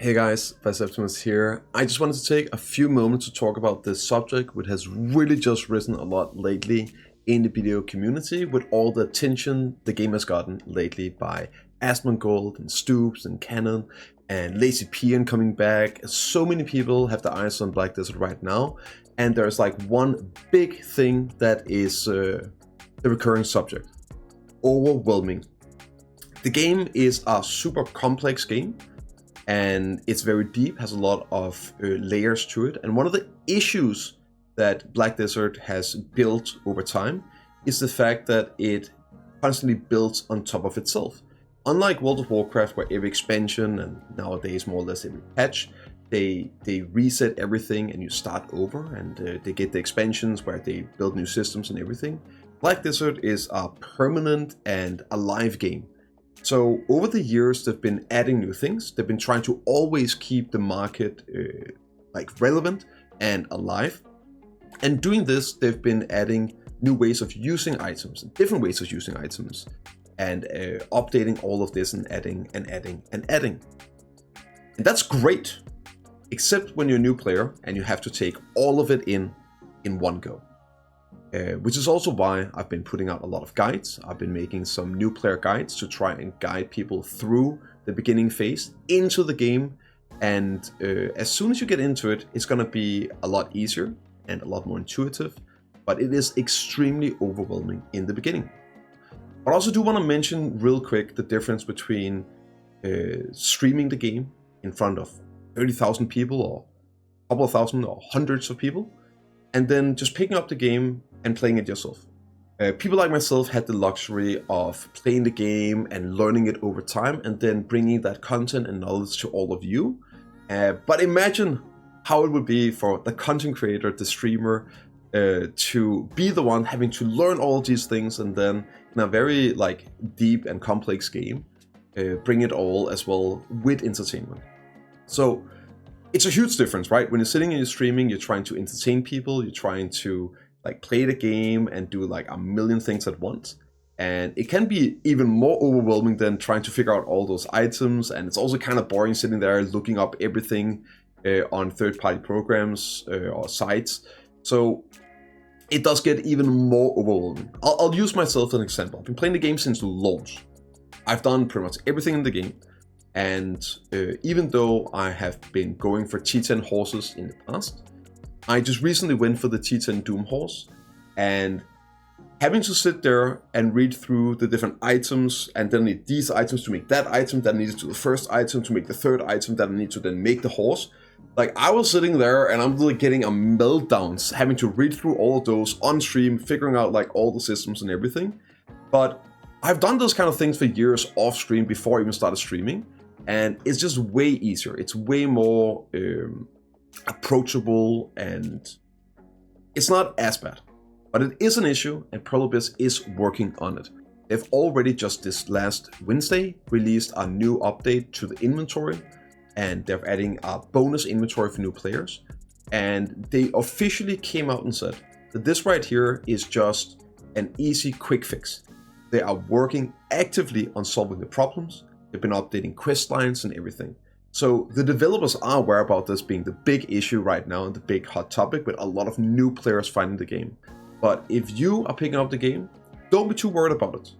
Hey guys, Septimus here. I just wanted to take a few moments to talk about this subject, which has really just risen a lot lately in the BDO community with all the attention the game has gotten lately by Asmongold and Stoops and Cannon and Lazy Peon coming back. So many people have their eyes on Black Desert right now, and there's like one big thing that is the recurring subject: overwhelming. The game is a super complex game, and it's very deep, has a lot of layers to it. And one of the issues that Black Desert has built over time is the fact that it constantly builds on top of itself. Unlike World of Warcraft, where every expansion, and nowadays more or less every patch, they reset everything and you start over, and they get the expansions where they build new systems and everything. Black Desert is a permanent and alive game. So over the years, they've been adding new things. They've been trying to always keep the market relevant and alive. And doing this, they've been adding new ways of using items, different ways of using items, and updating all of this and adding and adding and adding. And that's great, except when you're a new player and you have to take all of it in one go. Which is also why I've been putting out a lot of guides. I've been making some new player guides to try and guide people through the beginning phase into the game. And as soon as you get into it, it's going to be a lot easier and a lot more intuitive. But it is extremely overwhelming in the beginning. But I also do want to mention real quick the difference between streaming the game in front of 30,000 people, or a couple of thousand, or hundreds of people, and then just picking up the game and playing it yourself. People like myself had the luxury of playing the game and learning it over time, and then bringing that content and knowledge to all of you. But imagine how it would be for the content creator, the streamer, to be the one having to learn all of these things, and then in a very deep and complex game, bring it all as well with entertainment. So it's a huge difference, right? When you're sitting and you're streaming, you're trying to entertain people, you're trying to play the game and do a million things at once. And it can be even more overwhelming than trying to figure out all those items. And it's also kind of boring sitting there looking up everything on third-party programs or sites. So it does get even more overwhelming. I'll use myself as an example. I've been playing the game since launch. I've done pretty much everything in the game. And even though I have been going for T10 horses in the past, I just recently went for the T10 Doom horse, and having to sit there and read through the different items, and then need these items to make that item, that I needed to do the first item to make the third item, that I need to then make the horse. I was sitting there and I'm really getting a meltdown, having to read through all of those on stream, figuring out all the systems and everything. But I've done those kind of things for years off stream before I even started streaming. And it's just way easier. It's way more approachable, and it's not as bad. But it is an issue, and Prolobis is working on it. They've already just this last Wednesday released a new update to the inventory, and they're adding a bonus inventory for new players. And they officially came out and said that this right here is just an easy quick fix. They are working actively on solving the problems. They've been updating quest lines and everything. So the developers are aware about this being the big issue right now and the big hot topic with a lot of new players finding the game. But if you are picking up the game, don't be too worried about it.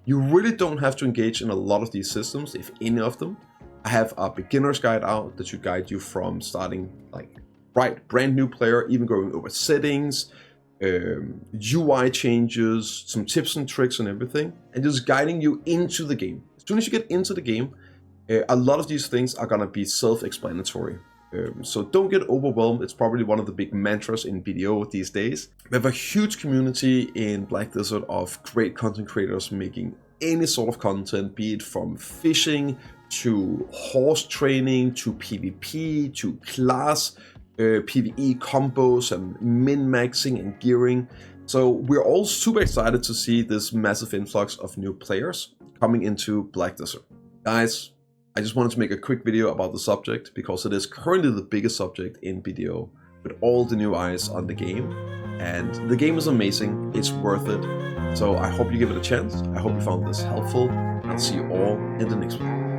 You really don't have to engage in a lot of these systems, if any of them. I have a beginner's guide out that should guide you from starting brand new player, even going over settings, UI changes, some tips and tricks and everything, and just guiding you into the game. As soon as you get into the game, a lot of these things are going to be self-explanatory. So don't get overwhelmed. It's probably one of the big mantras in BDO these days. We have a huge community in Black Desert of great content creators making any sort of content, be it from fishing to horse training to PvP to class PvE combos and min-maxing and gearing. So we're all super excited to see this massive influx of new players coming into Black Desert. Guys, I just wanted to make a quick video about the subject because it is currently the biggest subject in BDO with all the new eyes on the game. And the game is amazing, it's worth it. So I hope you give it a chance. I hope you found this helpful. I'll see you all in the next one.